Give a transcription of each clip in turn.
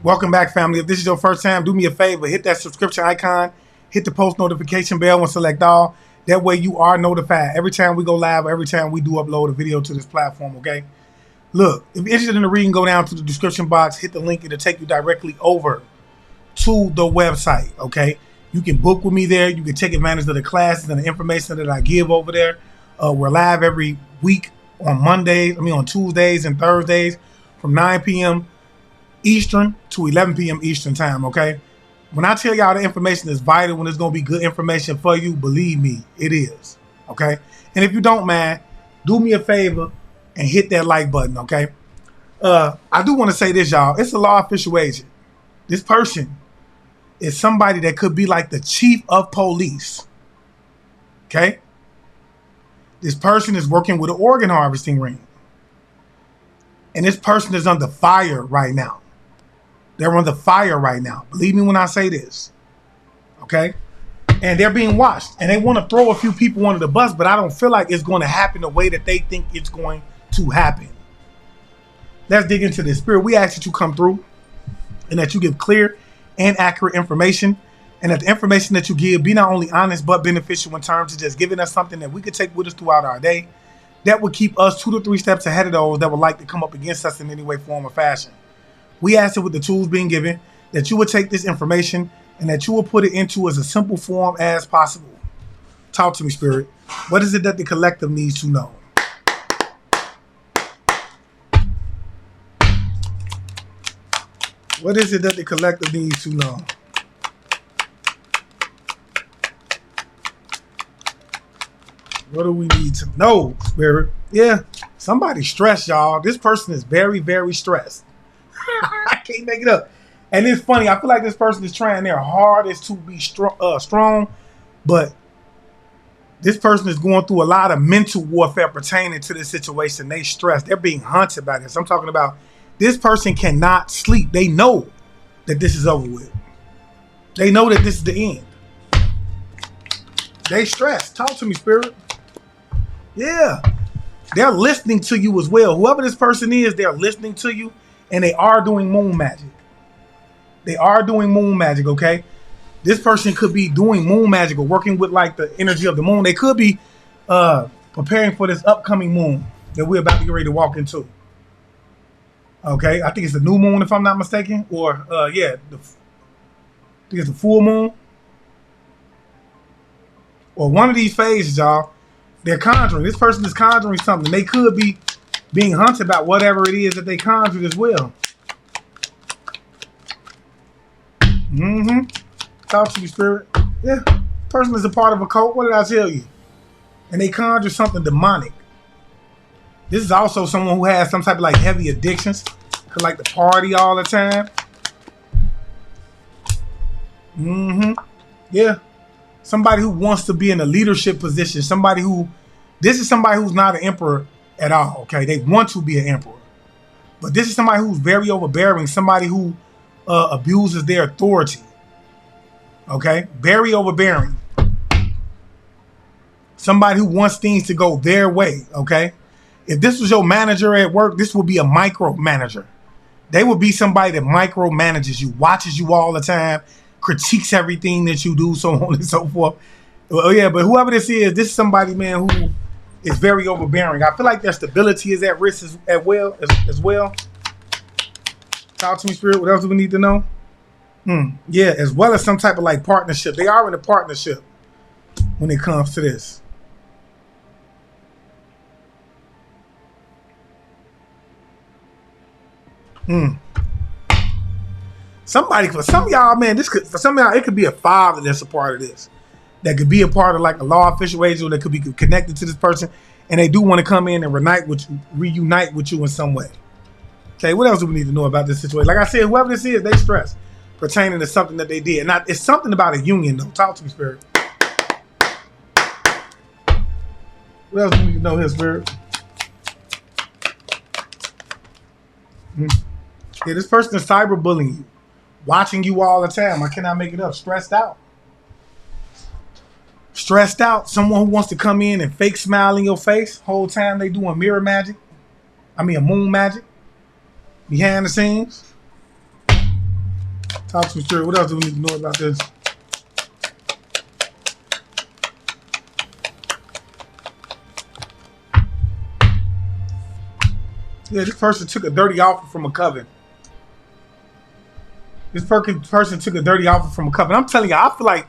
Welcome back, family. If this is your first time, do me a favor. Hit that subscription icon. Hit the post notification bell and select all. That way you are notified every time we go live, every time we do upload a video to this platform, okay? Look, if you're interested in the reading, go down to the description box. Hit the link. It'll take you directly over to the website, okay? You can book with me there. You can take advantage of the classes and the information that I give over there. We're live every week on Tuesdays and Thursdays from 9 p.m. Eastern to 11 p.m. Eastern time, okay? When I tell y'all the information is vital, when it's going to be good information for you, believe me, it is, okay? And if you don't mind, do me a favor and hit that like button, okay? I do want to say this, y'all. It's a law official agent. This person is somebody that could be like the chief of police, okay? This person is working with an organ harvesting ring. And this person is under fire right now. They're under fire right now. Believe me when I say this. Okay? And they're being watched. And they want to throw a few people under the bus, but I don't feel like it's going to happen the way that they think it's going to happen. Let's dig into this. Spirit, we ask that you come through and that you give clear and accurate information. And that the information that you give be not only honest, but beneficial in terms of just giving us something that we could take with us throughout our day. That would keep us 2 to 3 steps ahead of those that would like to come up against us in any way, form, or fashion. We ask that with the tools being given, that you would take this information and that you will put it into as a simple form as possible. Talk to me, Spirit. What is it that the collective needs to know? What is it that the collective needs to know? What do we need to know, Spirit? Yeah, somebody's stressed, y'all. This person is very, very stressed. I can't make it up. And it's funny. I feel like this person is trying their hardest to be strong, but this person is going through a lot of mental warfare pertaining to this situation. They stressed. They're being hunted by this. I'm talking about this person cannot sleep. They know that this is over with. They know that this is the end. They stressed. Talk to me, Spirit. Yeah. They're listening to you as well. Whoever this person is, they're listening to you. And they are doing moon magic. They are doing moon magic, okay? This person could be doing moon magic or working with like the energy of the moon. They could be preparing for this upcoming moon that we're about to get ready to walk into. Okay, I think it's the new moon if I'm not mistaken. Or, I think it's the full moon. Or one of these phases, y'all. They're conjuring. This person is conjuring something. They could be being hunted about whatever it is that they conjured as well. Talk to you, Spirit. Yeah. Person is a part of a cult. What did I tell you? And they conjure something demonic. This is also someone who has some type of like heavy addictions. Could like to party all the time. Yeah. Somebody who wants to be in a leadership position. This is somebody who's not an emperor at all, okay? They want to be an emperor. But this is somebody who's very overbearing, somebody who abuses their authority, okay? Very overbearing. Somebody who wants things to go their way, okay? If this was your manager at work, this would be a micromanager. They would be somebody that micromanages you, watches you all the time, critiques everything that you do, so on and so forth. Well, yeah, but whoever this is somebody, man, who is very overbearing. I feel like their stability is at risk as well. Talk to me, Spirit. What else do we need to know? Yeah, as well as some type of like partnership. They are in a partnership when it comes to this. Somebody, for some of y'all, man, for some of y'all, it could be a father that's a part of this. That could be a part of like a law official agent that could be connected to this person, and they do want to come in and reunite with you in some way. Okay, what else do we need to know about this situation? Like I said, whoever this is, they stress pertaining to something that they did. Now, it's something about a union, though. Talk to me, Spirit. What else do we need to know here, Spirit? Yeah, this person is cyberbullying you, watching you all the time. I cannot make it up. Stressed out. Stressed out. Someone who wants to come in and fake smile in your face whole time they doing mirror magic. I mean, a moon magic behind the scenes. Talk to me straight. What else do we need to know about this? Yeah, this person took a dirty offer from a coven. This person took a dirty offer from a coven. I'm telling you, I feel like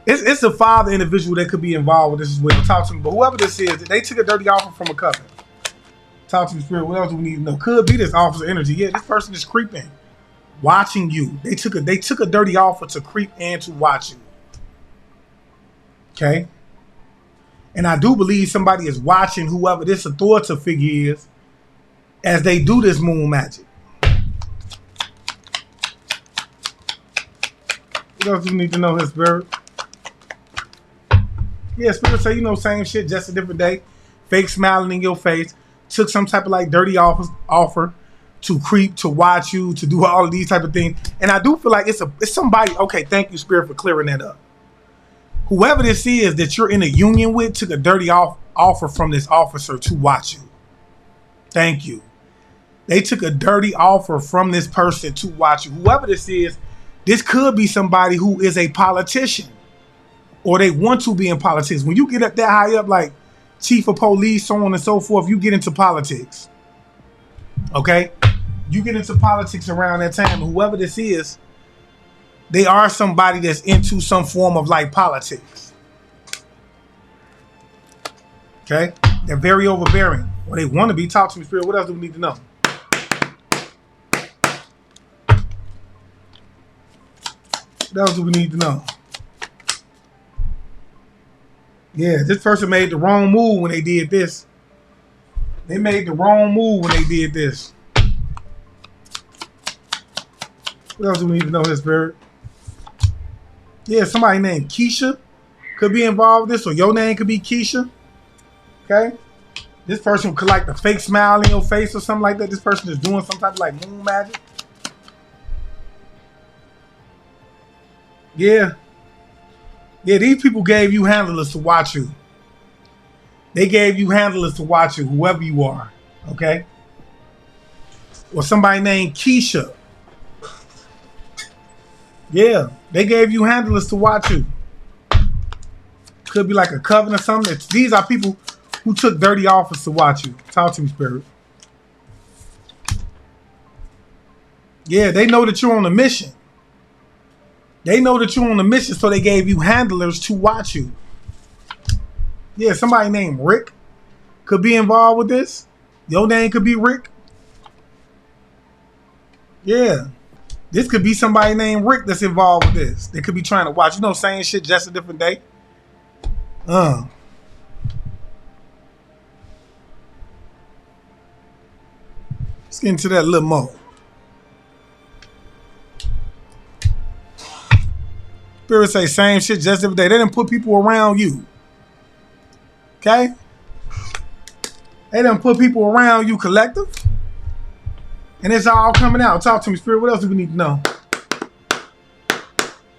it's a father individual that could be involved with this as well. Talk to me. But whoever this is, they took a dirty offer from a coven. Talk to me, spirit. What else do we need to know? Could be this officer energy. Yeah, this person is creeping, watching you. They took a dirty offer to creep and to watch you. Okay? And I do believe somebody is watching whoever this authoritative figure is as they do this moon magic. What else do you need to know here, spirit? Yeah, spirit say, same shit, just a different day. Fake smiling in your face. Took some type of like dirty offer to creep, to watch you, to do all of these type of things. And I do feel like it's somebody. Okay, thank you, spirit, for clearing that up. Whoever this is that you're in a union with took a dirty offer from this officer to watch you. Thank you. They took a dirty offer from this person to watch you. Whoever this is, this could be somebody who is a politician or they want to be in politics. When you get up that high up, like chief of police, so on and so forth, you get into politics. Okay? You get into politics around that time. And whoever this is, they are somebody that's into some form of like politics. Okay? They're very overbearing. Or they want to be. Talk to me, spirit. What else do we need to know? What else do we need to know? Yeah, this person made the wrong move when they did this. They made the wrong move when they did this. What else do we need to know, his spirit? Yeah, somebody named Keisha could be involved with this, or your name could be Keisha. Okay? This person could like the fake smile in your face or something like that. This person is doing some type of like moon magic. Yeah. Yeah, these people gave you handlers to watch you. They gave you handlers to watch you, whoever you are. Okay? Or somebody named Keisha. Yeah, they gave you handlers to watch you. Could be like a coven or something. These are people who took dirty offers to watch you. Talk to me, spirit. Yeah, they know that you're on a mission. They know that you're on a mission, so they gave you handlers to watch you. Yeah, somebody named Rick could be involved with this. Your name could be Rick. Yeah. This could be somebody named Rick that's involved with this. They could be trying to watch. Same shit, just a different day. Let's get into that a little more. Spirit say same shit, just every day. They didn't put people around you. Okay? They done put people around you, collective. And it's all coming out. Talk to me, spirit. What else do we need to know?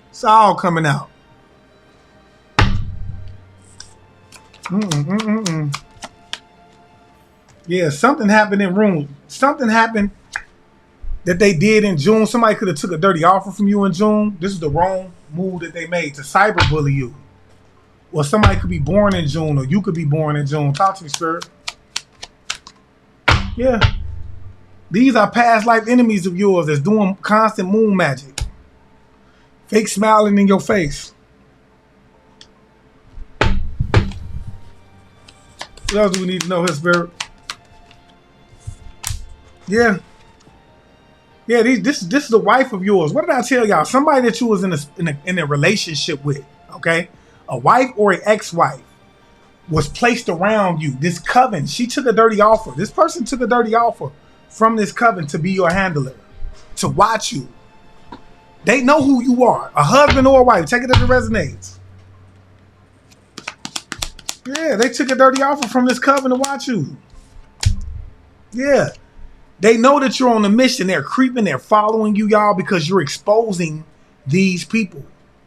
It's all coming out. Yeah, something happened in room. Something happened that they did in June. Somebody could have took a dirty offer from you in June. This is the wrong move that they made to cyberbully you. Or somebody could be born in June, or you could be born in June. Talk to me, spirit. Yeah. These are past life enemies of yours that's doing constant moon magic. Fake smiling in your face. What else do we need to know, his spirit? Yeah. Yeah, this is the wife of yours. What did I tell y'all? Somebody that you was in a relationship with, okay? A wife or an ex-wife was placed around you. This coven, she took a dirty offer. This person took a dirty offer from this coven to be your handler, to watch you. They know who you are, a husband or a wife. Take it as it resonates. Yeah, they took a dirty offer from this coven to watch you. Yeah. They know that you're on a mission. They're creeping. They're following you, y'all, because you're exposing these people.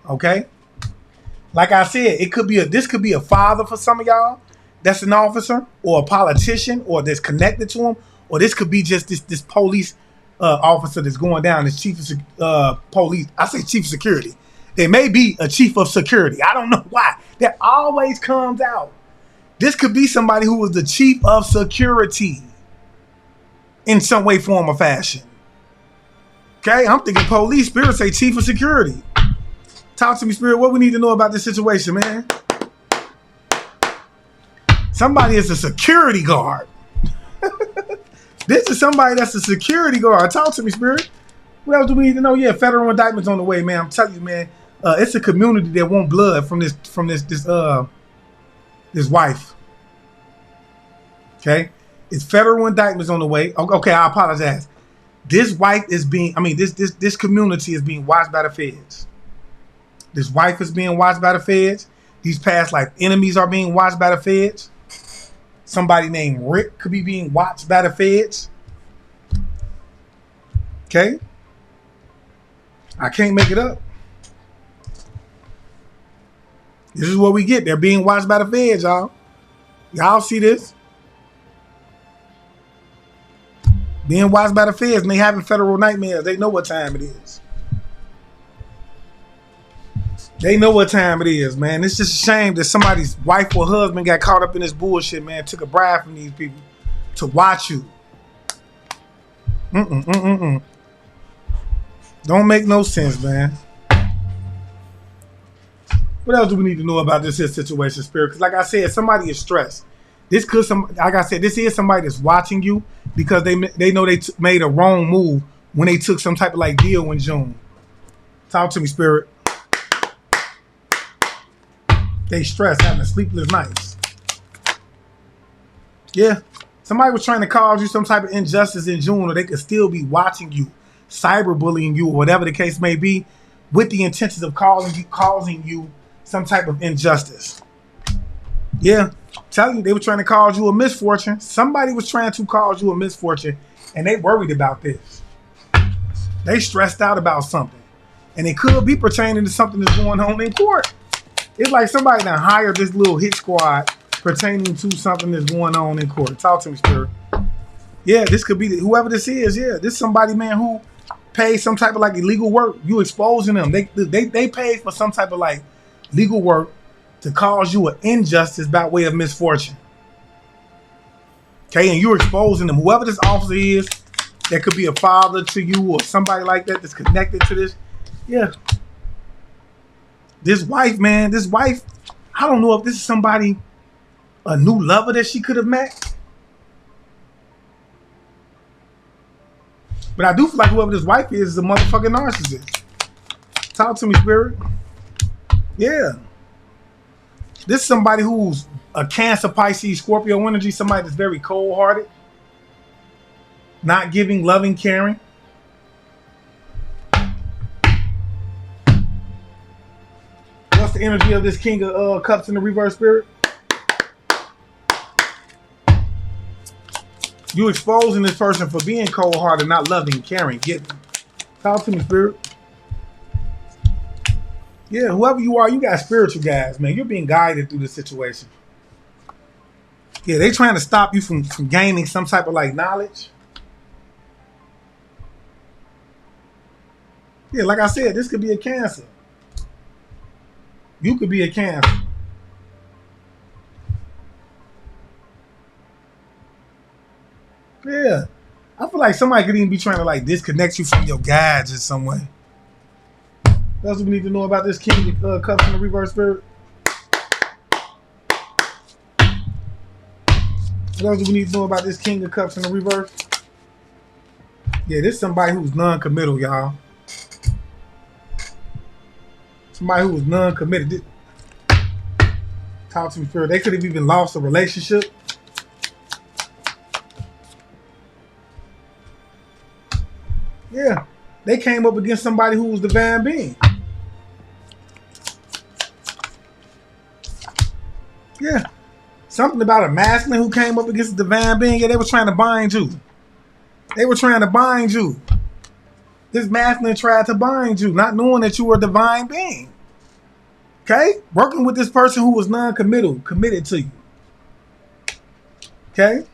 Okay? Like I said, this could be a father for some of y'all that's an officer, or a politician, or that's connected to him, or this could be just this police officer that's going down as chief of police. I say chief of security. There may be a chief of security. I don't know why. That always comes out. This could be somebody who was the chief of security in some way, form, or fashion. Okay, I'm thinking police. Spirit say chief of security. Talk to me, Spirit. What we need to know about this situation, man? Somebody is a security guard. This is somebody that's a security guard. Talk to me, Spirit. What else do we need to know? Yeah, federal indictment's on the way, man. I'm telling you, man. It's a community that want blood from this wife. Okay, it's federal indictments on the way. Okay, I apologize. This wife is being, this community is being watched by the feds. This wife is being watched by the feds. These past life enemies are being watched by the feds. Somebody named Rick could be being watched by the feds. Okay? I can't make it up. This is what we get. They're being watched by the feds, y'all. Y'all see this? Being watched by the feds, and they having federal nightmares. They know what time it is. They know what time it is, man. It's just a shame that somebody's wife or husband got caught up in this bullshit, man. Took a bribe from these people to watch you. Don't make no sense, man. What else do we need to know about this here situation, Spirit? Because like I said, somebody is stressed. This could like I said, this is somebody that's watching you because they know they made a wrong move when they took some type of like deal in June. Talk to me, Spirit. They stressed, having sleepless nights. Yeah. Somebody was trying to cause you some type of injustice in June, or they could still be watching you, cyberbullying you, or whatever the case may be, with the intentions of causing you some type of injustice. Yeah. Tell you, they were trying to cause you a misfortune. Somebody was trying to cause you a misfortune, and they worried about this. They stressed out about something. And it could be pertaining to something that's going on in court. It's like somebody done hired this little hit squad pertaining to something that's going on in court. Talk to me, Spirit. Yeah, this could be whoever this is. Yeah, this is somebody, man, who paid some type of like illegal work. You exposing them. They paid for some type of like legal work to cause you an injustice by way of misfortune. Okay, and you're exposing them. Whoever this officer is, that could be a father to you or somebody like that that's connected to this. Yeah. This wife, man, I don't know if this is somebody, a new lover that she could have met. But I do feel like whoever this wife is a motherfucking narcissist. Talk to me, Spirit. Yeah. This is somebody who's a Cancer, Pisces, Scorpio energy, somebody that's very cold-hearted, not giving, loving, caring. What's the energy of this King of Cups in the reverse, Spirit? You exposing this person for being cold-hearted, not loving, caring, giving. Talk to me, Spirit. Yeah, whoever you are, you got spiritual guys, man. You're being guided through this situation. Yeah, they trying to stop you from gaining some type of like knowledge. Yeah, like I said, this could be a Cancer. You could be a Cancer. Yeah. I feel like somebody could even be trying to like disconnect you from your guides in some way. That's what we need to know about this King of Cups in the reverse, Spirit. What else do we need to know about this King of Cups in the reverse? Yeah, this is somebody who's non-committal, y'all. Somebody who was non-committed. Talk to me, Spirit. They could have even lost a relationship. Yeah. They came up against somebody who was divine being. Yeah. Something about a masculine who came up against a divine being. Yeah, they were trying to bind you. They were trying to bind you. This masculine tried to bind you, not knowing that you were a divine being. Okay? Working with this person who was non-committal, committed to you. Okay?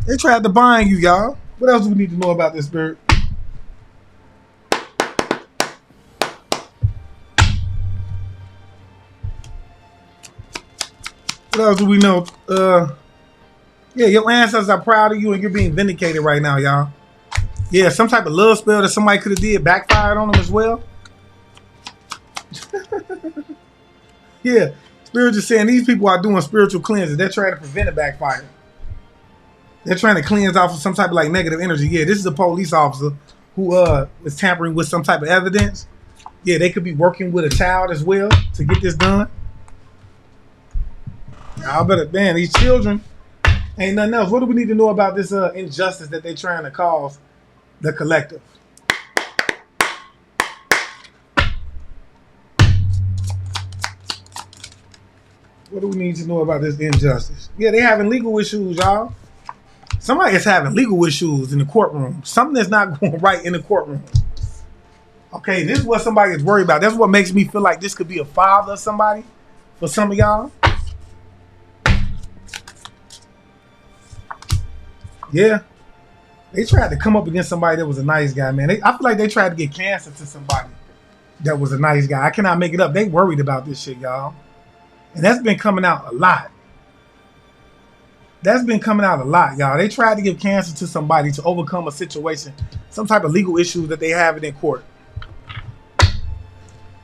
They tried to bind you, y'all. What else do we need to know about this, Spirit? What else do we know? Yeah, your ancestors are proud of you and you're being vindicated right now, y'all. Yeah, some type of love spell that somebody could have did backfired on them as well. Yeah, Spirit just saying these people are doing spiritual cleanses. They're trying to prevent a backfire. They're trying to cleanse off of some type of like negative energy. Yeah, this is a police officer who is tampering with some type of evidence. Yeah, they could be working with a child as well to get this done. I better, man, these children ain't nothing else. What do we need to know about this injustice that they're trying to cause the collective? What do we need to know about this injustice? Yeah, they having legal issues, y'all. Somebody is having legal issues in the courtroom. Something that's not going right in the courtroom. Okay, this is what somebody is worried about. That's what makes me feel like this could be a father of somebody for some of y'all. Yeah. They tried to come up against somebody that was a nice guy, man. I feel like they tried to get cancer to somebody that was a nice guy. I cannot make it up. They worried about this shit, y'all. And that's been coming out a lot. That's been coming out a lot, y'all. They tried to give cancer to somebody to overcome a situation, some type of legal issue that they have in court.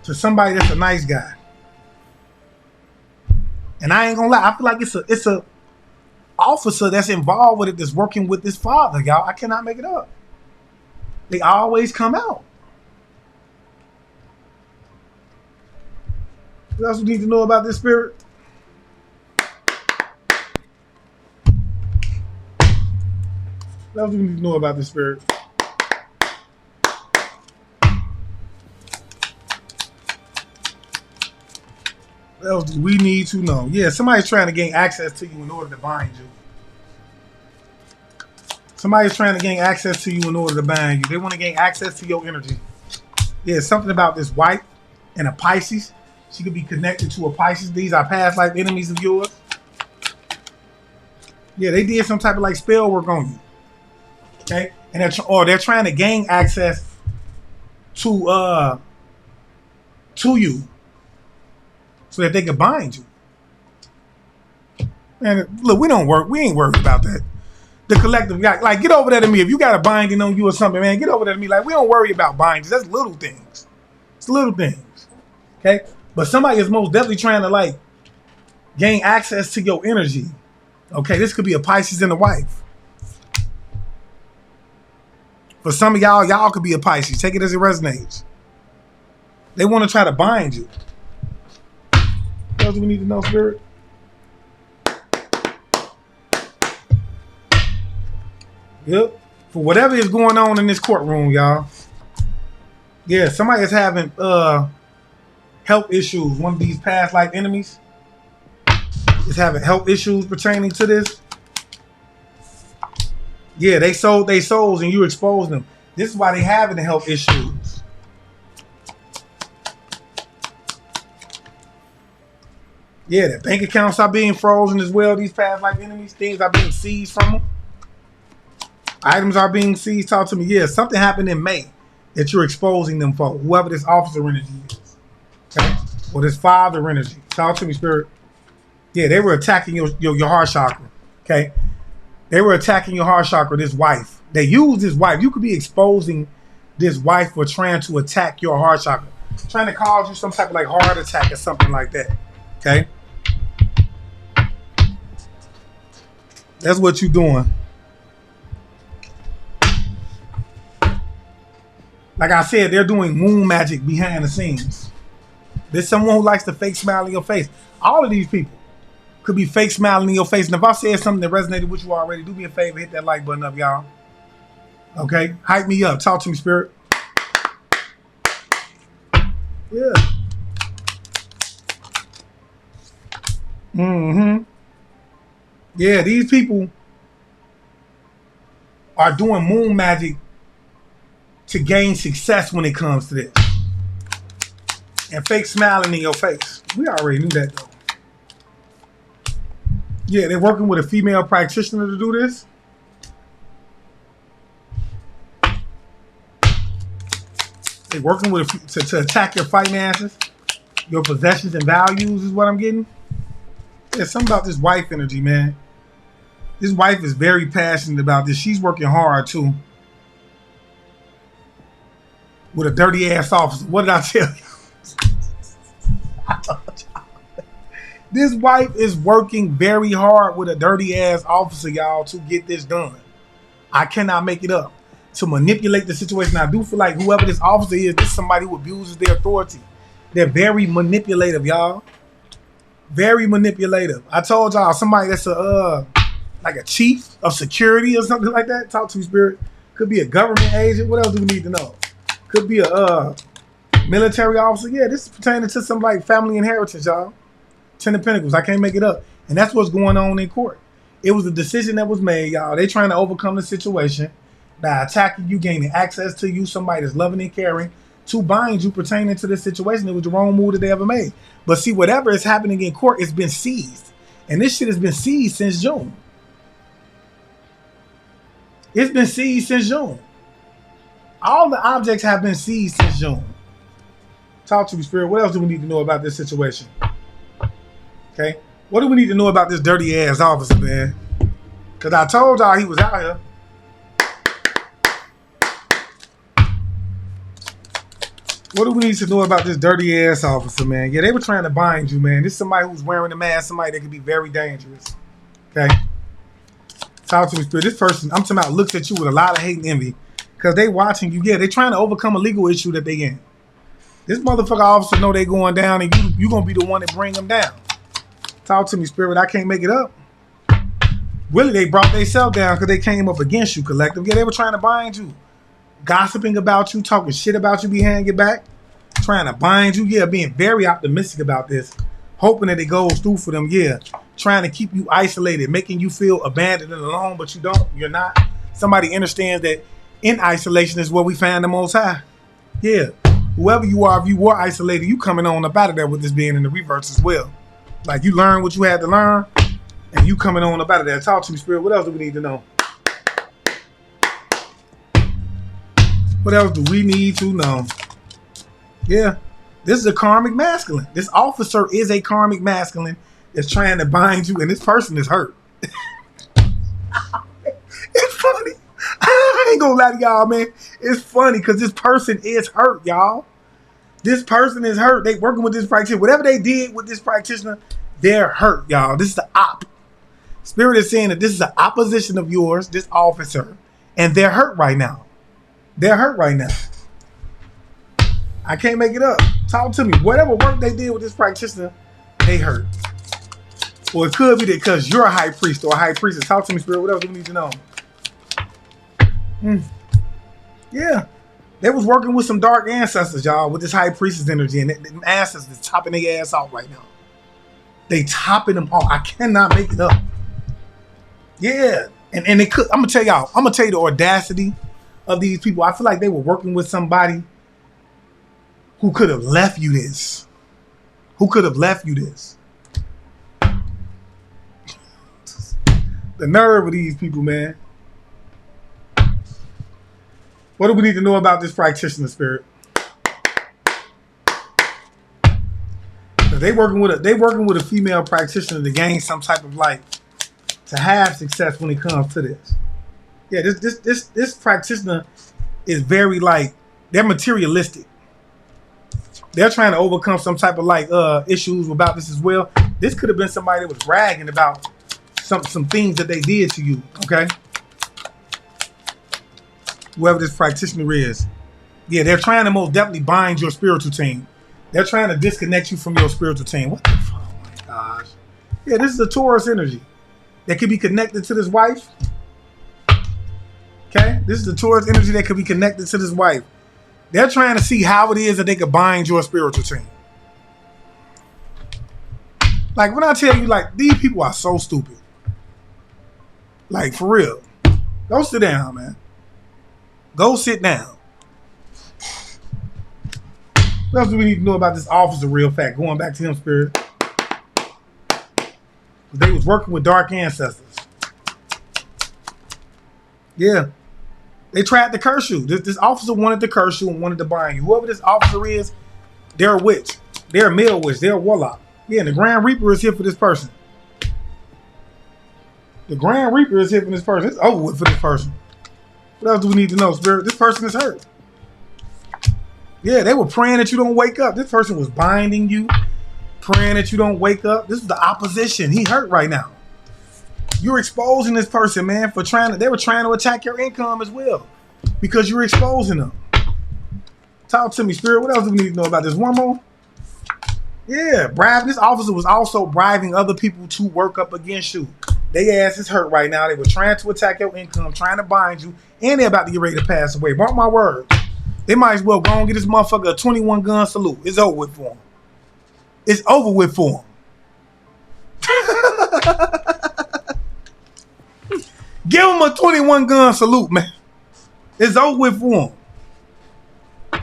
To somebody that's a nice guy. And I ain't gonna lie, I feel like it's a officer that's involved with it that's working with this father, y'all. I cannot make it up. They always come out. What else we need to know about this, Spirit? What else do we need to know about this, Spirit? What else do we need to know? Yeah, somebody's trying to gain access to you in order to bind you. Somebody's trying to gain access to you in order to bind you. They want to gain access to your energy. Yeah, something about this wife and a Pisces. She could be connected to a Pisces. These are past life enemies of yours. Yeah, they did some type of like spell work on you. Okay, and they're trying to gain access to you so that they can bind you. And look, we ain't worried about that. The collective got like get over there to me. If you got a binding on you or something, man, get over there to me. Like we don't worry about bindings. That's little things. It's little things. Okay, but somebody is most definitely trying to like gain access to your energy. Okay, this could be a Pisces and a wife. For some of y'all could be a Pisces. Take it as it resonates. They want to try to bind you. What else do we need to know, Spirit? Yep. For whatever is going on in this courtroom, y'all. Yeah, somebody is having health issues. One of these past life enemies is having health issues pertaining to this. Yeah, they sold their souls and you exposed them. This is why they having the health issues. Yeah, the bank accounts are being frozen as well. These past life enemies, things are being seized from them. Items are being seized. Talk to me. Yeah, something happened in May that you're exposing them for. Whoever this officer energy is. Okay? Or this father energy. Talk to me, Spirit. Yeah, they were attacking your heart chakra. Okay? They were attacking your heart chakra, this wife. They used this wife. You could be exposing this wife for trying to attack your heart chakra. Trying to cause you some type of like heart attack or something like that. Okay? That's what you're doing. Like I said, they're doing moon magic behind the scenes. There's someone who likes to fake smile in your face. All of these people could be fake smiling in your face. And if I said something that resonated with you already, do me a favor, hit that like button up, y'all. Okay? Hype me up. Talk to me, Spirit. Yeah. Mm-hmm. Yeah, these people are doing moon magic to gain success when it comes to this. And fake smiling in your face. We already knew that, though. Yeah, they're working with a female practitioner to do this. They working with to attack your finances, your possessions and values is what I'm getting. There's something about this wife energy, man. This wife is very passionate about this. She's working hard too. With a dirty ass officer. What did I tell you? I told y'all. This wife is working very hard with a dirty ass officer, y'all, to get this done. I cannot make it up. To manipulate the situation. I do feel like whoever this officer is, this is somebody who abuses their authority. They're very manipulative, y'all. Very manipulative. I told y'all, somebody that's like a chief of security or something like that. Talk to me, Spirit. Could be a government agent. What else do we need to know? Could be a military officer. Yeah, this is pertaining to some like family inheritance, y'all. 10 of Pentacles. I can't make it up. And that's what's going on in court. It was a decision that was made, y'all. They trying to overcome the situation by attacking you, gaining access to you, somebody that's loving and caring, to bind you pertaining to this situation. It was the wrong move that they ever made. But see, whatever is happening in court, it's been seized. And this shit has been seized since June. It's been seized since June. All the objects have been seized since June. Talk to me, Spirit. What else do we need to know about this situation? Okay. What do we need to know about this dirty ass officer, man? Because I told y'all he was out here. What do we need to know about this dirty ass officer, man? Yeah, they were trying to bind you, man. This is somebody who's wearing a mask, somebody that could be very dangerous. Okay? Talk to me, Spirit. This person, I'm talking about, looks at you with a lot of hate and envy. Because they watching you. Yeah, they trying to overcome a legal issue that they in. This motherfucker officer know they going down, and you going to be the one that bring them down. Talk to me, Spirit. I can't make it up. Willie, they brought themselves down because they came up against you, collective. Yeah, they were trying to bind you. Gossiping about you, talking shit about you behind your back, trying to bind you. Yeah, being very optimistic about this, hoping that it goes through for them. Yeah, trying to keep you isolated, making you feel abandoned and alone, but you don't. You're not. Somebody understands that in isolation is where we find the Most High. Yeah, whoever you are, if you were isolated, you coming on up out of there with this being in the reverse as well. Like you learned what you had to learn, and you coming on up out of there. Talk to me, Spirit. What else do we need to know? What else do we need to know? Yeah, this is a karmic masculine. This officer is a karmic masculine that's trying to bind you, and this person is hurt. It's funny. I ain't gonna lie to y'all, man. It's funny because this person is hurt, y'all. This person is hurt. They working with this practitioner. Whatever they did with this practitioner, they're hurt, y'all. This is the op. Spirit is saying that this is an opposition of yours, this officer, and they're hurt right now. They're hurt right now. I can't make it up. Talk to me. Whatever work they did with this practitioner, they hurt. Or it could be that because you're a high priest or a high priestess. Talk to me, Spirit. What else do we need to know? Yeah. They was working with some dark ancestors, y'all, with this high priestess energy. And the ancestors topping their ass off right now. They topping them off. I cannot make it up. Yeah. And they could. I'm going to tell y'all. I'm going to tell you the audacity of these people. I feel like they were working with somebody who could have left you this. Who could have left you this? The nerve of these people, man. What do we need to know about this practitioner, Spirit? They working with a female practitioner to gain some type of light, to have success when it comes to this. Yeah, this practitioner is very like, they're materialistic. They're trying to overcome some type of like issues about this as well. This could have been somebody that was bragging about some things that they did to you, okay? Whoever this practitioner is. Yeah, they're trying to most definitely bind your spiritual team. They're trying to disconnect you from your spiritual team. What the fuck? Oh my gosh. Yeah, this is a Taurus energy that could be connected to this wife. Okay? This is the Taurus energy that could be connected to this wife. They're trying to see how it is that they could bind your spiritual team. Like, when I tell you, like, these people are so stupid. Like, for real. Go sit down, man. Go sit down. What else do we need to know about this officer real fact? Going back to him, Spirit. They was working with dark ancestors. Yeah. They tried to curse you. This officer wanted to curse you and wanted to bind you. Whoever this officer is, they're a witch. They're a male witch. They're a warlock. Yeah, and the Grand Reaper is here for this person. The Grand Reaper is here for this person. It's over with for this person. What else do we need to know, Spirit? This person is hurt. Yeah, they were praying that you don't wake up. This person was binding you, praying that you don't wake up. This is the opposition. He hurt right now. You're exposing this person, man, for they were trying to attack your income as well because you're exposing them. Talk to me, Spirit. What else do we need to know about this? One more? Yeah, this officer was also bribing other people to work up against you. They ass is hurt right now. They were trying to attack your income, trying to bind you, and they're about to get ready to pass away. Mark my word. They might as well go and get this motherfucker a 21 gun salute. It's over with for him. It's over with for him. Give him a 21 gun salute, man. It's over with for him.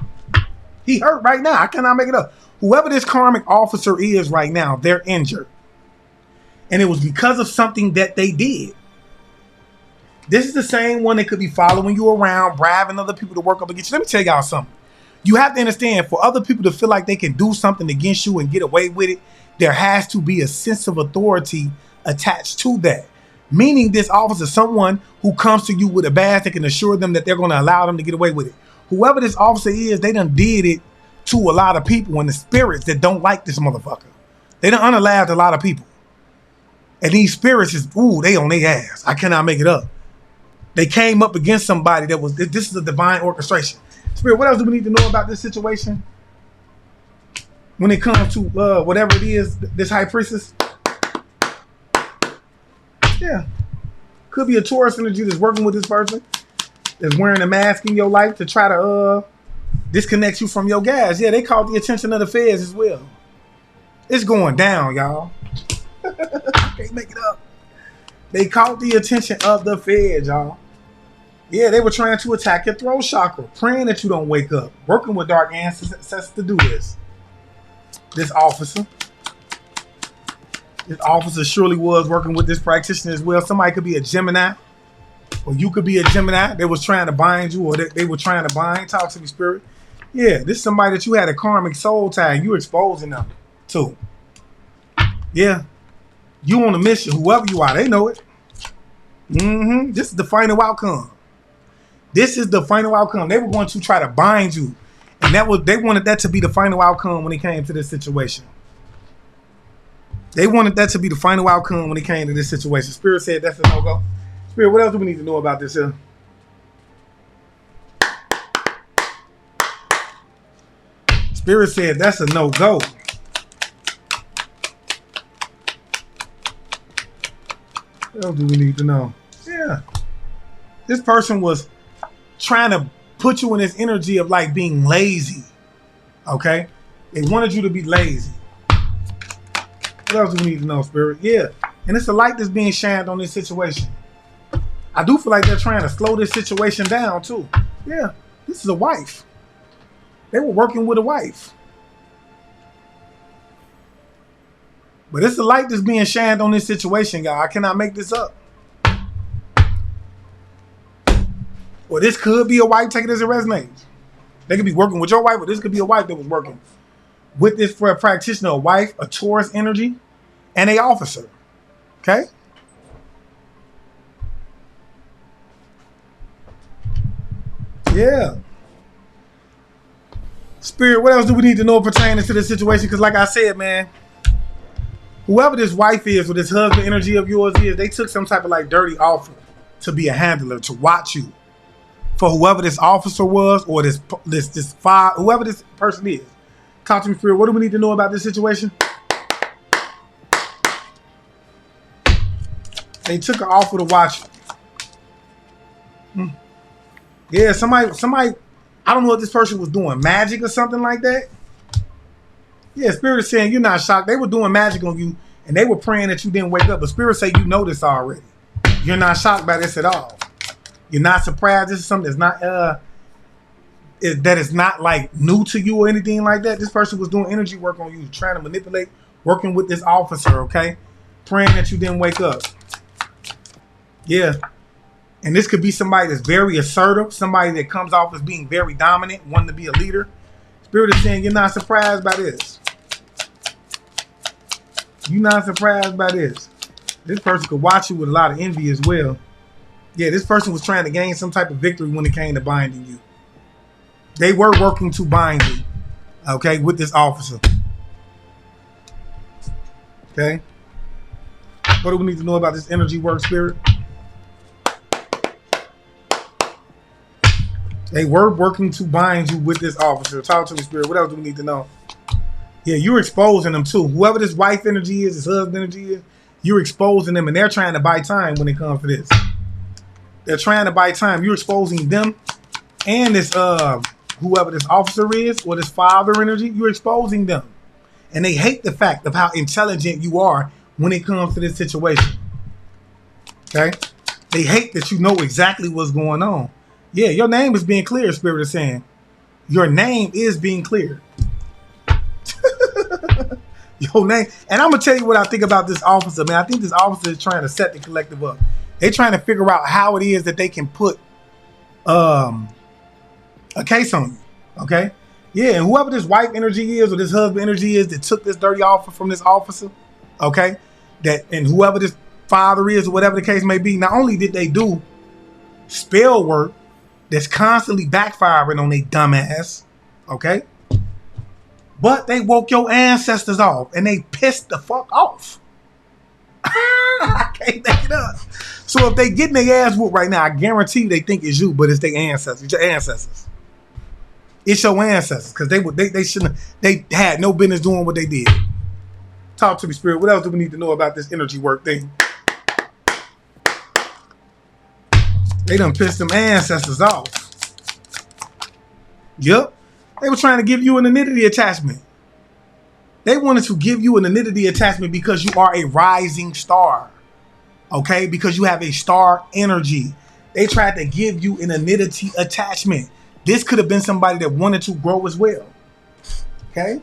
He hurt right now. I cannot make it up. Whoever this karmic officer is right now, they're injured. And it was because of something that they did. This is the same one that could be following you around, bribing other people to work up against you. Let me tell y'all something. You have to understand, for other people to feel like they can do something against you and get away with it, there has to be a sense of authority attached to that. Meaning this officer, someone who comes to you with a badge that can assure them that they're going to allow them to get away with it. Whoever this officer is, they done did it to a lot of people and the spirits that don't like this motherfucker. They done unalived a lot of people. And these spirits is, ooh, they on their ass. I cannot make it up. They came up against somebody that was, this is a divine orchestration. Spirit, what else do we need to know about this situation? When it comes to whatever it is, this high priestess? Yeah. Could be a Taurus energy that's working with this person, that's wearing a mask in your life to try to disconnect you from your gas. Yeah, they caught the attention of the feds as well. It's going down, y'all. Can't make it up. They caught the attention of the feds, y'all. Yeah, they were trying to attack your throat chakra, praying that you don't wake up, working with dark ancestors to do this. This officer surely was working with this practitioner as well. Somebody could be a Gemini, or you could be a Gemini. They was trying to bind you, or they were trying to bind. Talk to me, Spirit. Yeah, this is somebody that you had a karmic soul tie, and you exposing them to. Yeah. You on a mission, whoever you are, they know it. This is the final outcome. This is the final outcome. They were going to try to bind you. And they wanted that to be the final outcome when it came to this situation. They wanted that to be the final outcome when it came to this situation. Spirit said that's a no-go. Spirit, what else do we need to know about this here? Spirit said that's a no-go. What else do we need to know? Yeah. This person was trying to put you in this energy of like being lazy. Okay? They wanted you to be lazy. What else do we need to know, Spirit? Yeah. And it's a light that's being shined on this situation. I do feel like they're trying to slow this situation down too. Yeah. This is a wife. They were working with a wife. But it's the light that's being shined on this situation, y'all. I cannot make this up. Or this could be a wife, take it as it resonates. They could be working with your wife, or this could be a wife that was working with this for a practitioner, a wife, a Taurus energy, and a officer. Okay? Yeah. Spirit, what else do we need to know pertaining to this situation? Because like I said, man, whoever this wife is or this husband energy of yours is, they took some type of like dirty offer to be a handler, to watch you. For whoever this officer was, or this whoever this person is. Talk to me, Spirit. What do we need to know about this situation? They took an offer to watch you. Yeah, somebody, I don't know what this person was doing, magic or something like that. Yeah, Spirit is saying you're not shocked. They were doing magic on you, and they were praying that you didn't wake up. But Spirit say you know this already. You're not shocked by this at all. You're not surprised. This is something that's not that is not like new to you or anything like that. This person was doing energy work on you, trying to manipulate, working with this officer, okay? Praying that you didn't wake up. Yeah. And this could be somebody that's very assertive, somebody that comes off as being very dominant, wanting to be a leader. Spirit is saying you're not surprised by this. You're not surprised by this. This person could watch you with a lot of envy as well. Yeah, this person was trying to gain some type of victory when it came to binding you. They were working to bind you, okay, with this officer. Okay. What do we need to know about this energy work, Spirit? They were working to bind you with this officer. Talk to me, Spirit. What else do we need to know? Yeah, you're exposing them too. Whoever this wife energy is, this husband energy is, you're exposing them, and they're trying to buy time when it comes to this. They're trying to buy time. You're exposing them and this whoever this officer is or this father energy, you're exposing them. And they hate the fact of how intelligent you are when it comes to this situation. Okay? They hate that you know exactly what's going on. Yeah, your name is being cleared, Spirit is saying. Your name is being cleared. Your name. And I'm going to tell you what I think about this officer, man. I think this officer is trying to set the collective up. They're trying to figure out how it is that they can put a case on you. Okay? Yeah, and whoever this wife energy is or this husband energy is that took this dirty offer from this officer, okay? And whoever this father is or whatever the case may be, not only did they do spell work that's constantly backfiring on their dumb ass, okay? But they woke your ancestors off and they pissed the fuck off. I can't make it up. So if they getting their ass whooped right now, I guarantee you they think it's you, but it's their ancestors. It's your ancestors. It's your ancestors because they shouldn't. They had no business doing what they did. Talk to me, Spirit. What else do we need to know about this energy work thing? They done pissed them ancestors off. Yep. They were trying to give you an anidity attachment. They wanted to give you an anidity attachment because you are a rising star. Okay? Because you have a star energy. They tried to give you an anidity attachment. This could have been somebody that wanted to grow as well. Okay?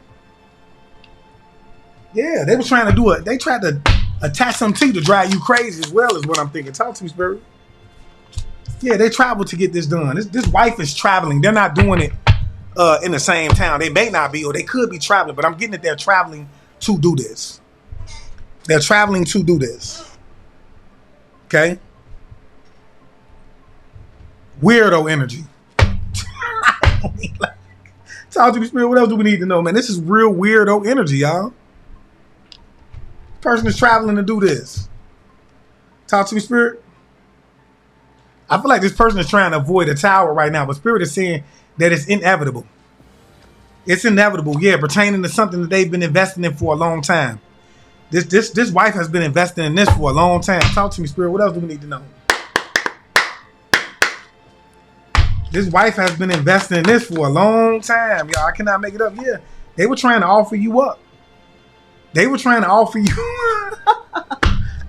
Yeah, they were trying to do it. They tried to attach something to you to drive you crazy as well, is what I'm thinking. Talk to me, Spirit. Yeah, they traveled to get this done. This wife is traveling. They're not doing it in the same town. They may not be, or they could be traveling, but I'm getting that they're traveling to do this. They're traveling to do this. Okay? Weirdo energy. Talk to me, Spirit. What else do we need to know, man? This is real weirdo energy, y'all. Person is traveling to do this. Talk to me, Spirit. I feel like this person is trying to avoid a tower right now, but Spirit is saying that it's inevitable. It's inevitable, yeah, pertaining to something that they've been investing in for a long time. This wife has been investing in this for a long time. Talk to me, Spirit. What else do we need to know? This wife has been investing in this for a long time, y'all. I cannot make it up. Yeah, they were trying to offer you up. They were trying to offer you.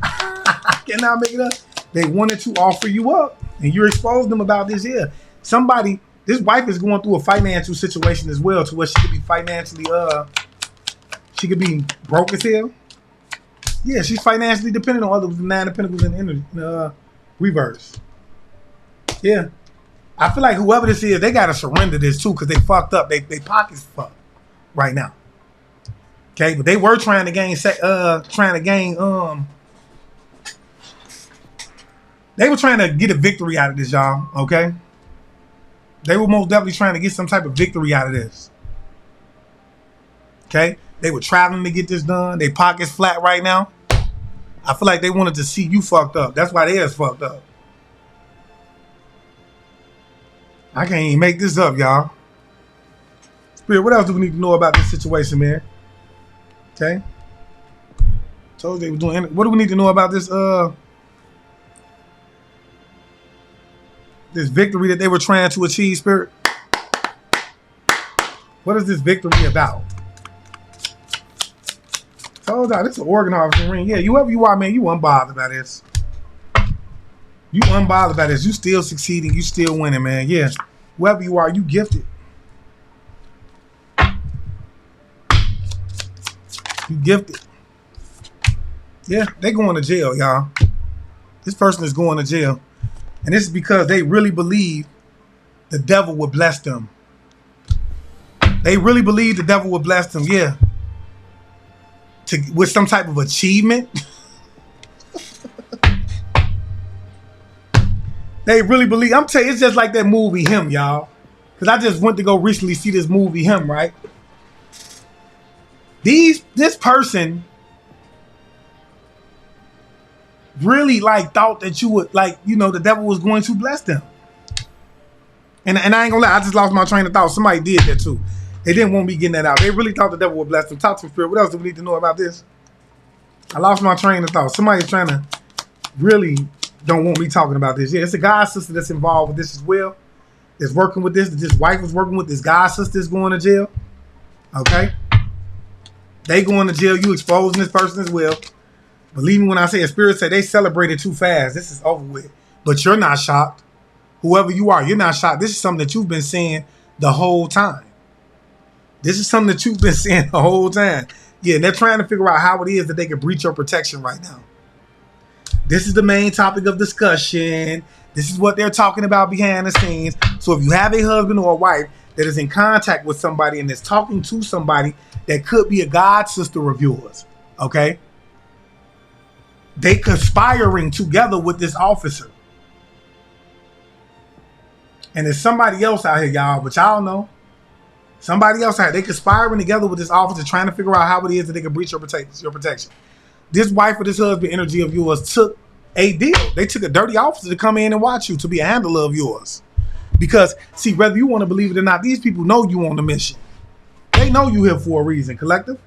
I cannot make it up. They wanted to offer you up, and you exposed them about this here. Somebody, this wife is going through a financial situation as well, to where she could be financially, she could be broke as hell. Yeah, she's financially dependent on others with the Nine of Pentacles in reverse. Yeah. I feel like whoever this is, they gotta surrender this too, because they fucked up. They pockets fucked right now. Okay, but they were trying to gain they were trying to get a victory out of this, y'all. Okay, they were most definitely trying to get some type of victory out of this. Okay, they were traveling to get this done. They pockets flat right now. I feel like they wanted to see you fucked up. That's why theirs fucked up. I can't even make this up, y'all. Spirit, what else do we need to know about this situation, man? Okay. Told you they were doing. What do we need to know about this? This victory that they were trying to achieve, Spirit. What is this victory about? Told y'all, this is an organizing ring. Yeah, whoever you are, man, you unbothered by this. You unbothered by this. You still succeeding. You still winning, man. Yeah. Whoever you are, you gifted. You gifted. Yeah, they going to jail, y'all. This person is going to jail. And this is because they really believe the devil would bless them. They really believe the devil would bless them, yeah. With some type of achievement. They really believe. I'm telling you, it's just like that movie Him, y'all. Because I just went to go recently see this movie Him, right? This person really like thought that you would like, you know, the devil was going to bless them. And I ain't gonna lie, I just lost my train of thought. Somebody did that too. They didn't want me getting that out. They really thought the devil would bless them. Talk to me, Spirit. What else do we need to know about this? I lost my train of thought. Somebody's trying to really don't want me talking about this. Yeah, it's a god sister that's involved with this as well. That's working with this. This wife was working with this god sister that's going to jail. Okay? They going to jail. You exposing this person as well. Believe me when I say a spirit say they celebrated too fast. This is over with. But you're not shocked. Whoever you are, you're not shocked. This is something that you've been saying the whole time. This is something that you've been saying the whole time. Yeah, they're trying to figure out how it is that they can breach your protection right now. This is the main topic of discussion. This is what they're talking about behind the scenes. So if you have a husband or a wife that is in contact with somebody and is talking to somebody that could be a god sister of yours, okay? They conspiring together with this officer. And there's somebody else out here, y'all, but y'all know. Somebody else out here. They conspiring together with this officer trying to figure out how it is that they can breach your protection. This wife or this husband energy of yours took a deal. They took a dirty officer to come in and watch you, to be a handler of yours. Because, see, whether you want to believe it or not, these people know you on a mission. They know you here for a reason, collective.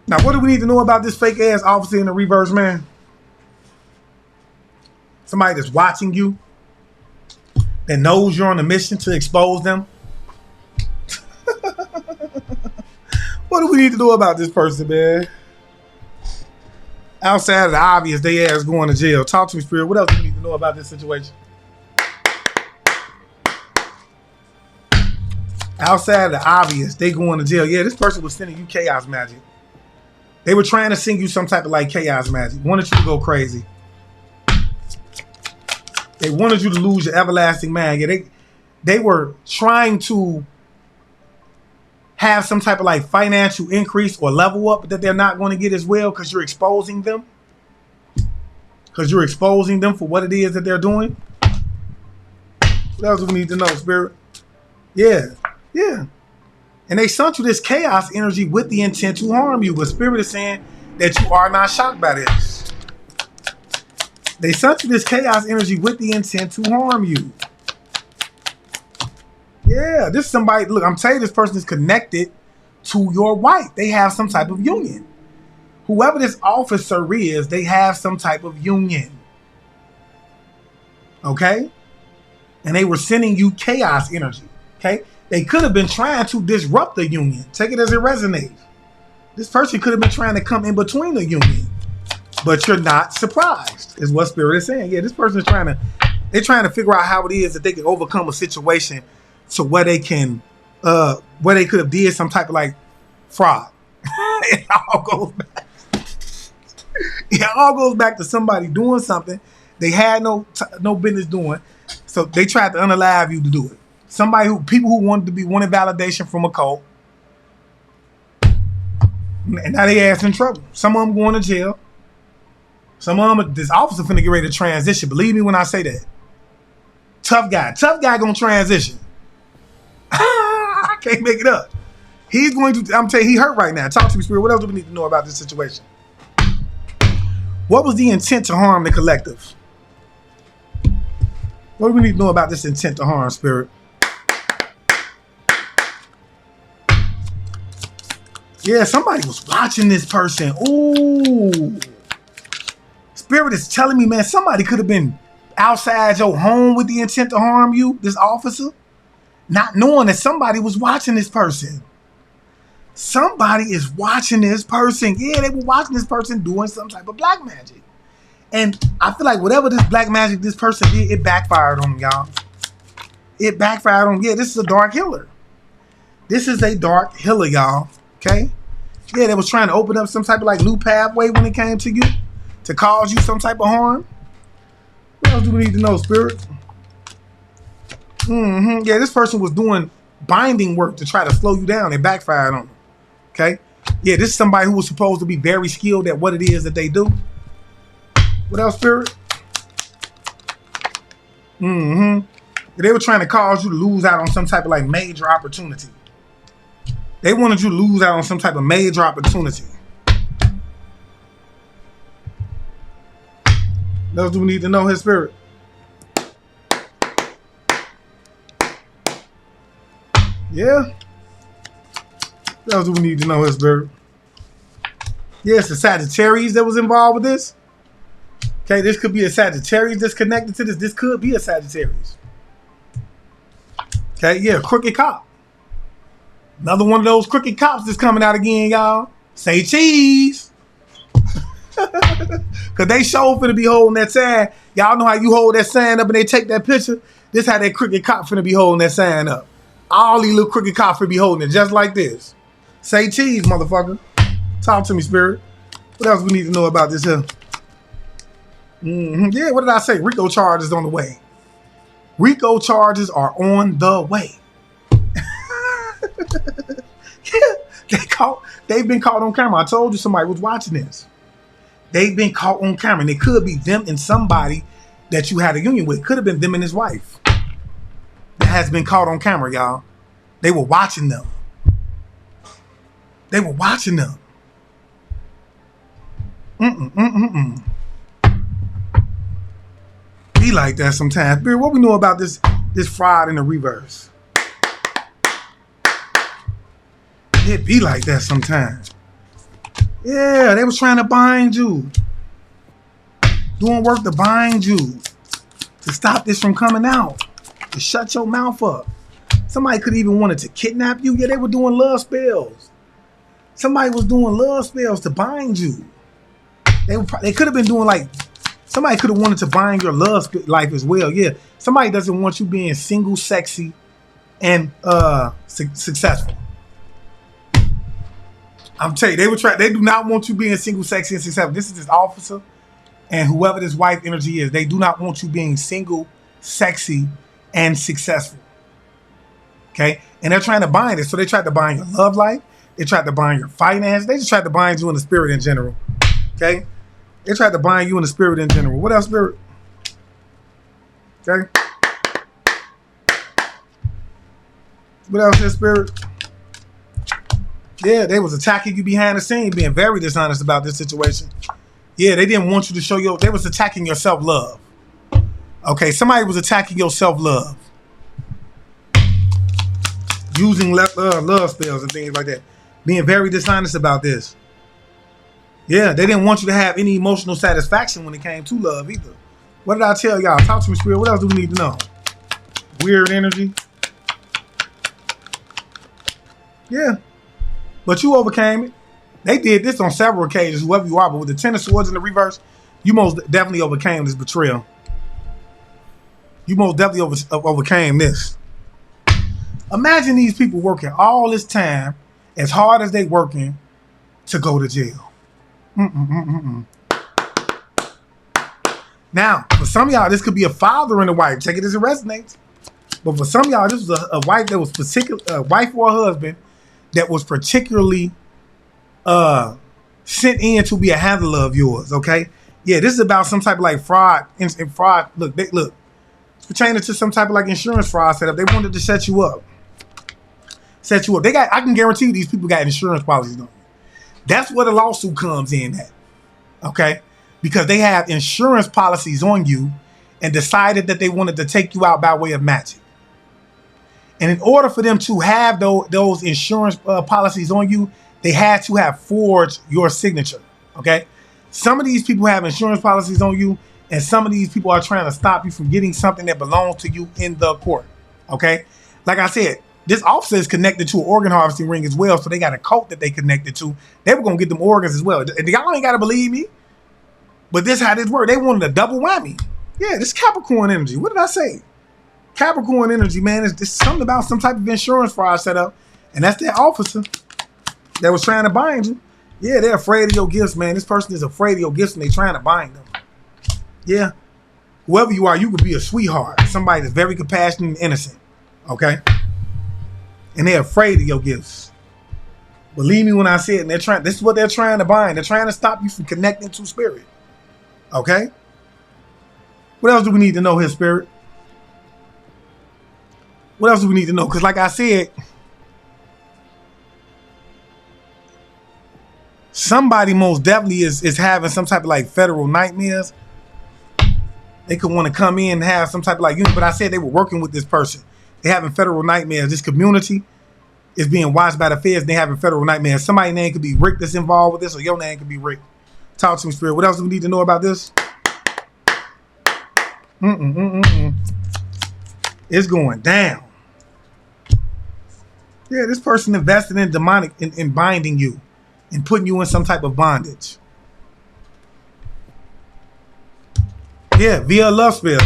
Now, what do we need to know about this fake-ass officer in the reverse, man? Somebody that's watching you, that knows you're on a mission to expose them. What do we need to know about this person, man? Outside of the obvious, they ass going to jail. Talk to me, Spirit. What else do we need to know about this situation? Outside of the obvious, they going to jail. Yeah, this person was sending you chaos magic. They were trying to send you some type of like chaos magic. Wanted you to go crazy. They wanted you to lose your everlasting mind. Yeah, they were trying to have some type of like financial increase or level up that they're not going to get as well because you're exposing them. Because you're exposing them for what it is that they're doing. What else do we need to know, Spirit? Yeah, yeah. And they sent you this chaos energy with the intent to harm you. But Spirit is saying that you are not shocked by this. They sent you this chaos energy with the intent to harm you. Yeah, this is somebody, look, I'm telling you, this person is connected to your wife. They have some type of union. Whoever this officer is, they have some type of union. Okay? And they were sending you chaos energy. Okay? They could have been trying to disrupt the union. Take it as it resonates. This person could have been trying to come in between the union. But you're not surprised, is what Spirit is saying. Yeah, this person is they're trying to figure out how it is that they can overcome a situation to where they can, where they could have did some type of like fraud. It all goes back. It all goes back to somebody doing something they had no business doing. So they tried to unalive you to do it. People who wanted validation from a cult. And now they ass in trouble. Some of them going to jail. Some of them, this officer finna get ready to transition. Believe me when I say that. Tough guy gonna transition. I can't make it up. He's going to, I'm telling you, he hurt right now. Talk to me, Spirit. What else do we need to know about this situation? What was the intent to harm the collective? What do we need to know about this intent to harm, Spirit? Yeah, somebody was watching this person. Ooh. Spirit is telling me, man, somebody could have been outside your home with the intent to harm you, this officer, not knowing that somebody was watching this person. Somebody is watching this person. Yeah, they were watching this person doing some type of black magic. And I feel like whatever this black magic this person did, it backfired on them, y'all. It backfired on them. Yeah, this is a dark healer. This is a dark healer, y'all. Okay? Yeah, they was trying to open up some type of like new pathway when it came to you to cause you some type of harm. else do we need to know, Spirit? Yeah, this person was doing binding work to try to slow you down. It backfired on them. Okay? Yeah, this is somebody who was supposed to be very skilled at what it is that they do. What else, Spirit? They were trying to cause you to lose out on some type of like major opportunity. They wanted you to lose out on some type of major opportunity. What else do we need to know, his Spirit? Yeah. What else do we need to know, his Spirit? Yeah, it's the Sagittarius that was involved with this. Okay, this could be a Sagittarius that's connected to this. This could be a Sagittarius. Okay, yeah, crooked cop. Another one of those crooked cops that's coming out again, y'all. Say cheese. Because they sure finna be holding that sign. Y'all know how you hold that sign up and they take that picture? This how that crooked cop finna be holding that sign up. All these little crooked cops finna be holding it just like this. Say cheese, motherfucker. Talk to me, Spirit. What else we need to know about this here? Yeah, what did I say? RICO charges on the way. RICO charges are on the way. Yeah, they've been caught on camera. I told you somebody was watching this. They've been caught on camera, and it could be them and somebody that you had a union with. Could have been them and his wife. That has been caught on camera, y'all. They were watching them. They were watching them. Be like that sometimes. Spirit, what we know about this fraud in the reverse? It be like that sometimes. Yeah, they was trying to bind you. Doing work to bind you. To stop this from coming out. To shut your mouth up. Somebody could even wanted to kidnap you. Yeah, they were doing love spells. Somebody was doing love spells to bind you. They could have been doing like, somebody could have wanted to bind your love life as well. Yeah, somebody doesn't want you being single, sexy, and successful. I'm telling you, they do not want you being single, sexy, and successful. This is this officer and whoever this wife energy is. They do not want you being single, sexy, and successful. Okay? And they're trying to bind it. So they tried to bind your love life. They tried to bind your finance. They just tried to bind you in the spirit in general. Okay? They tried to bind you in the spirit in general. What else, Spirit? Okay? What else is Spirit? Yeah, they was attacking you behind the scenes, being very dishonest about this situation. Yeah, they didn't want you to show your, they was attacking your self-love. Okay, somebody was attacking your self-love. Using love spells and things like that. Being very dishonest about this. Yeah, they didn't want you to have any emotional satisfaction when it came to love either. What did I tell y'all? Talk to me, Spirit. What else do we need to know? Weird energy. Yeah. But you overcame it. They did this on several occasions, whoever you are, but with the Ten of Swords in the reverse, you most definitely overcame this betrayal. You most definitely overcame this. Imagine these people working all this time, as hard as they working, to go to jail. Now, for some of y'all, this could be a father and a wife. Take it as it resonates. But for some of y'all, this was a wife that was a wife or a husband that was particularly sent in to be a handler of yours. Okay, yeah, this is about some type of like fraud and fraud. Look, it's pertaining to some type of like insurance fraud setup. They wanted to set you up. Set you up. I can guarantee you these people got insurance policies on. That's where the lawsuit comes in at. Okay, because they have insurance policies on you and decided that they wanted to take you out by way of magic. And in order for them to have those insurance policies on you, they had to have forged your signature. Okay, some of these people have insurance policies on you, and some of these people are trying to stop you from getting something that belongs to you in the court. Okay, like I said, this officer is connected to an organ harvesting ring as well, so they got a cult that they connected to. They were gonna get them organs as well. And y'all ain't gotta believe me, but this is how this worked. They wanted a double whammy. Yeah, this Capricorn energy. What did I say? Capricorn energy, man. It's something about some type of insurance fraud setup, and that's that officer that was trying to bind you. Yeah, they're afraid of your gifts, man. This person is afraid of your gifts, and they're trying to bind them. Yeah, whoever you are, you could be a sweetheart. Somebody that's very compassionate and innocent. Okay? And they're afraid of your gifts. Believe me when I say it, and this is what they're trying to bind. They're trying to stop you from connecting to spirit. Okay? What else do we need to know here, spirit? What else do we need to know? Because like I said, somebody most definitely is having some type of like federal nightmares. They could want to come in and have some type of like unit. But I said they were working with this person. They're having federal nightmares. This community is being watched by the feds. And they having federal nightmares. Somebody's name could be Rick that's involved with this, or your name could be Rick. Talk to me, spirit. What else do we need to know about this? It's going down. Yeah, this person invested in demonic, in binding you and putting you in some type of bondage. Yeah, via a love spell.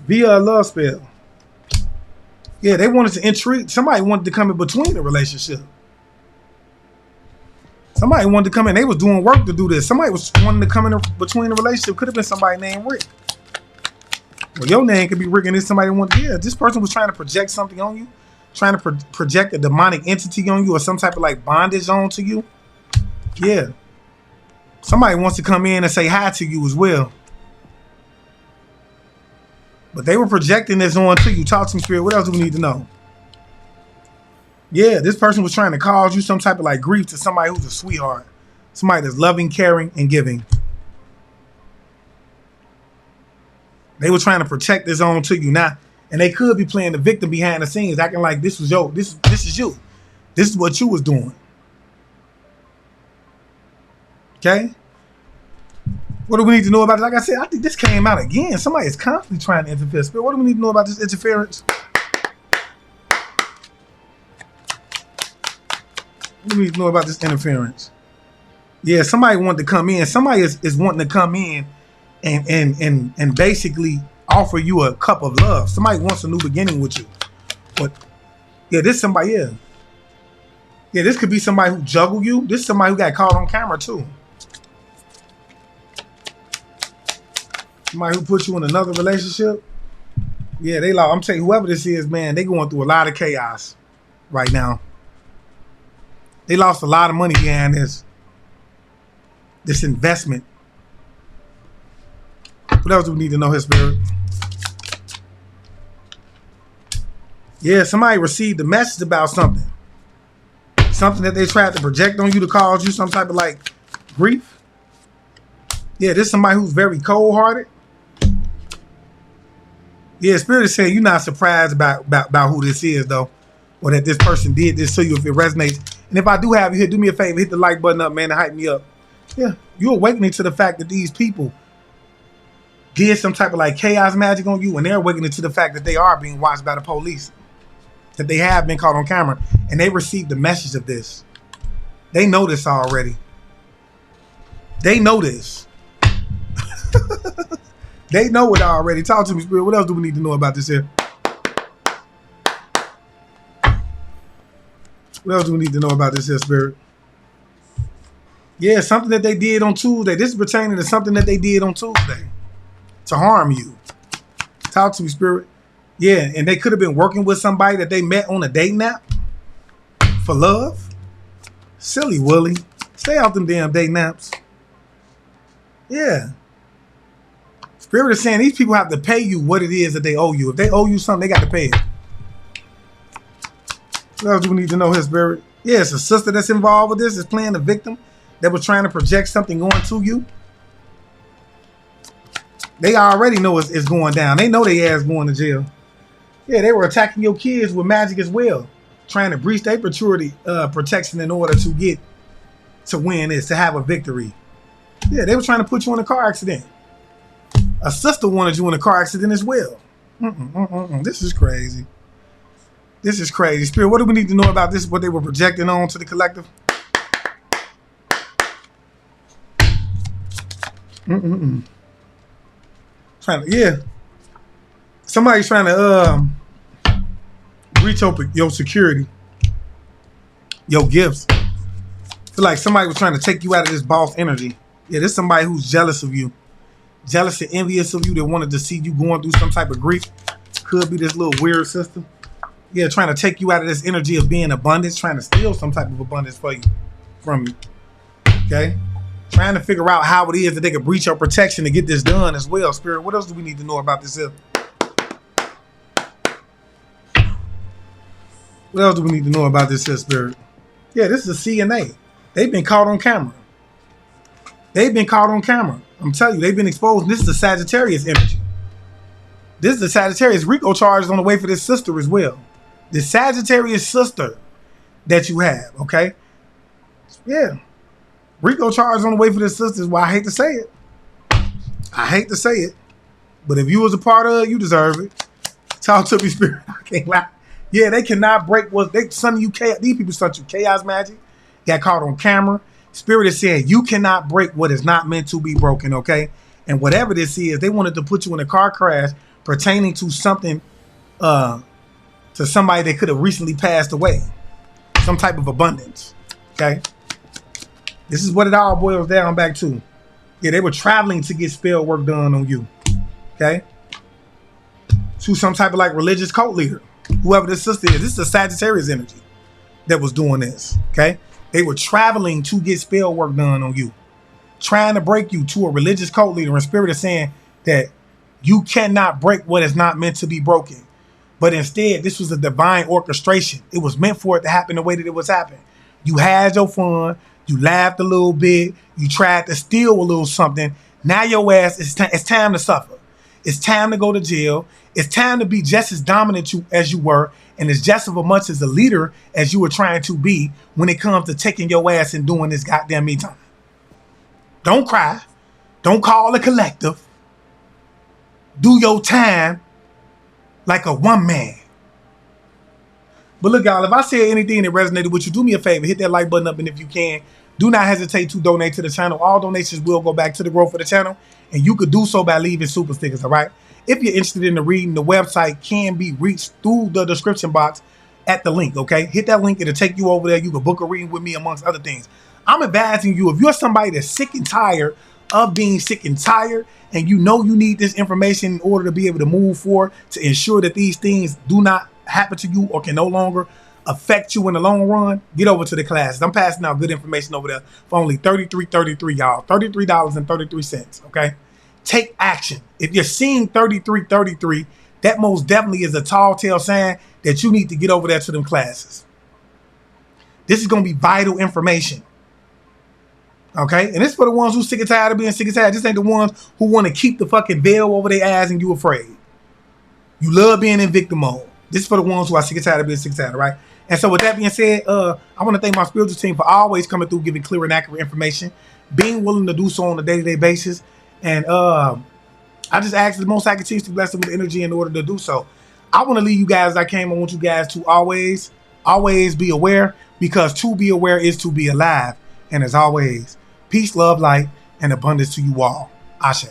Via a love spell. Yeah, they wanted to intrigue. Somebody wanted to come in between the relationship. Somebody wanted to come in. They was doing work to do this. Somebody was wanting to come in between the relationship. Could have been somebody named Rick. Well, your name could be Rick, and then somebody wanted. Yeah, this person was trying to project something on you, trying to project a demonic entity on you, or some type of like bondage onto you. Yeah. Somebody wants to come in and say hi to you as well. But they were projecting this onto you. Talk to me, spirit. What else do we need to know? Yeah, this person was trying to cause you some type of like grief to somebody who's a sweetheart. Somebody that's loving, caring, and giving. They were trying to protect this onto you now. And they could be playing the victim behind the scenes, acting like this was this is you. This is what you was doing. Okay? What do we need to know about it? Like I said, I think this came out again. Somebody is constantly trying to interfere. Spirit, what do we need to know about this interference? What do we need to know about this interference? Yeah, somebody wanted to come in. Somebody is wanting to come in and basically offer you a cup of love. Somebody wants a new beginning with you. But yeah, this somebody, yeah. Yeah, this could be somebody who juggled you. This is somebody who got caught on camera too. Somebody who put you in another relationship. Yeah, they like, I'm telling you, whoever this is, man, they going through a lot of chaos right now. They lost a lot of money behind this investment. What else do we need to know here, spirit? Yeah, somebody received a message about something. Something that they tried to project on you to cause you some type of like grief. Yeah, this is somebody who's very cold-hearted. Yeah, spirit is saying you're not surprised about who this is though. Or that this person did this to you if it resonates. And if I do have you here, do me a favor, hit the like button up, man, and hype me up. Yeah, you're awakening to the fact that these people did some type of like chaos magic on you, and they're awakening to the fact that they are being watched by the police. That they have been caught on camera, and they received the message of this. They know this already. They know this. They know it already. Talk to me, spirit. What else do we need to know about this here? What else do we need to know about this here, spirit? Yeah, something that they did on Tuesday. This is pertaining to something that they did on Tuesday to harm you. Talk to me, spirit. Yeah, and they could have been working with somebody that they met on a dating app for love. Silly Willie. Stay off them damn dating apps. Yeah. Spirit is saying these people have to pay you what it is that they owe you. If they owe you something, they got to pay it. What else do we need to know here, spirit? Yeah, it's a sister that's involved with this. Is playing the victim that was trying to project something going to you. They already know it's going down. They know they ass going to jail. Yeah, they were attacking your kids with magic as well. Trying to breach their maturity protection in order to win this, to have a victory. Yeah, they were trying to put you in a car accident. A sister wanted you in a car accident as well. This is crazy. This is crazy. Spirit, what do we need to know about this? What they were projecting on to the collective? Trying to, yeah. Somebody's trying to breach your security, your gifts. Feel like somebody was trying to take you out of this boss energy. Yeah, there's somebody who's jealous of you. jealous and envious of you, that wanted to see you going through some type of grief. Could be this little weird sister. Yeah, trying to take you out of this energy of being abundance, trying to steal some type of abundance from you. Okay? Trying to figure out how it is that they can breach your protection to get this done as well, Spirit. What else do we need to know about this here? What else do we need to know about this here, Spirit? Yeah, this is a CNA. They've been caught on camera. They've been caught on camera. I'm telling you, they've been exposed. This is the Sagittarius energy. This is the Sagittarius. Rico charge is on the way for this sister as well. The Sagittarius sister that you have, okay? Yeah. Rico charge on the way for this sister is why I hate to say it. I hate to say it. But if you was a part of it, you deserve it. Talk to me, Spirit. I can't lie. Yeah, they cannot break what they send you. These people sent you chaos magic. Got caught on camera. Spirit is saying you cannot break what is not meant to be broken, okay? And whatever this is, they wanted to put you in a car crash pertaining to something, to somebody that could have recently passed away. Some type of abundance, okay? This is what it all boils down back to. Yeah, they were traveling to get spell work done on you, okay? To some type of like religious cult leader, whoever this sister is. This is a Sagittarius energy that was doing this, okay? They were traveling to get spell work done on you, trying to break you to a religious cult leader. And Spirit is saying that you cannot break what is not meant to be broken. But instead, this was a divine orchestration. It was meant for it to happen the way that it was happening. You had your fun. You laughed a little bit. You tried to steal a little something. Now your ass, it's time to suffer. It's time to go to jail. It's time to be just as dominant as you were, and as just as much as a leader as you were trying to be when it comes to taking your ass and doing this goddamn me time. Don't cry. Don't call a collective. Do your time like a one man. But look, y'all, if I said anything that resonated with you, do me a favor. Hit that like button up, and if you can, do not hesitate to donate to the channel. All donations will go back to the growth of the channel, and you could do so by leaving super stickers, all right? If you're interested in the reading, the website can be reached through the description box at the link, okay? Hit that link. It'll take you over there. You can book a reading with me, amongst other things. I'm advising you, if you're somebody that's sick and tired of being sick and tired, and you know you need this information in order to be able to move forward, to ensure that these things do not happen to you or can no longer affect you in the long run, get over to the classes. I'm passing out good information over there for only $33.33, y'all. $33.33, okay? Take action. If you're seeing $33.33, that most definitely is a tall tale sign that you need to get over there to them classes. This is going to be vital information. Okay? And this is for the ones who sick and tired of being sick and tired. This ain't the ones who want to keep the fucking veil over their eyes and you afraid. You love being in victim mode. This is for the ones who are sick and tired of being sick and tired, right? And so with that being said, I want to thank my spiritual team for always coming through, giving clear and accurate information, being willing to do so on a day-to-day basis. And I just ask the Most High continues to bless them with energy in order to do so. I want to leave you guys as I came. I want you guys to always be aware, because to be aware is to be alive. And as always, peace, love, light, and abundance to you all. Ashe.